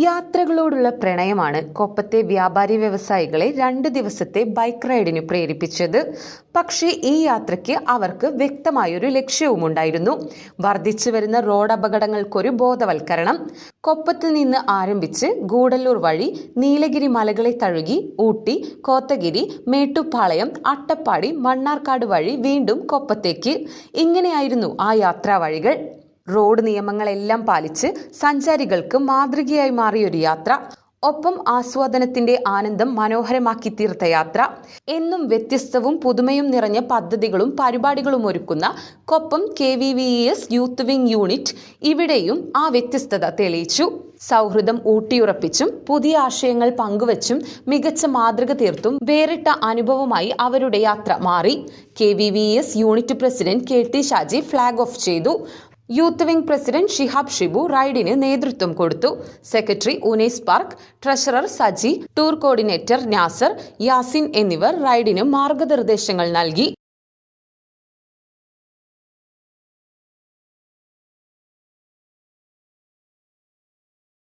യാത്രകളോടുള്ള പ്രണയമാണ് കൊപ്പത്തെ വ്യാപാരി വ്യവസായികളെ 2 ദിവസത്തെ ബൈക്ക് റൈഡിന് പ്രേരിപ്പിച്ചത്. പക്ഷേ ഈ യാത്രയ്ക്ക് അവർക്ക് വ്യക്തമായൊരു ലക്ഷ്യവുമുണ്ടായിരുന്നു. വർദ്ധിച്ചു വരുന്ന റോഡ് അപകടങ്ങൾക്കൊരു ബോധവൽക്കരണം. കൊപ്പത്ത് നിന്ന് ആരംഭിച്ച് ഗൂഡല്ലൂർ വഴി നീലഗിരി മലകളെ തഴുകി ഊട്ടി, കോത്തഗിരി, മേട്ടുപ്പാളയം, അട്ടപ്പാടി, മണ്ണാർക്കാട് വഴി വീണ്ടും കൊപ്പത്തേക്ക്. ഇങ്ങനെയായിരുന്നു ആ യാത്രാ വഴികൾ. റോഡ് നിയമങ്ങളെല്ലാം പാലിച്ച് സഞ്ചാരികൾക്ക് മാതൃകയായി മാറിയൊരു യാത്ര. ഒപ്പം ആസ്വാദനത്തിന്റെ ആനന്ദം മനോഹരമാക്കി തീർത്ത യാത്ര. എന്നും വ്യത്യസ്തവും പുതുമയും നിറഞ്ഞ പദ്ധതികളും പരിപാടികളും ഒരുക്കുന്ന Koppam KVVES youth wing unit ഇവിടെയും ആ വ്യത്യസ്തത തെളിയിച്ചു. സൗഹൃദം ഊട്ടിയുറപ്പിച്ചും പുതിയ ആശയങ്ങൾ പങ്കുവച്ചും മികച്ച മാതൃക തീർത്തും വേറിട്ട അനുഭവമായി അവരുടെ യാത്ര മാറി. KVVES unit president KT Shaji flag off ചെയ്തു. Youth wing president Shihab Shibu റൈഡിന് നേതൃത്വം കൊടുത്തു. Secretary Unais park, treasurer Saji, tour coordinator Nasar, Yasin എന്നിവർ റൈഡിന് മാർഗനിർദ്ദേശങ്ങൾ നൽകി.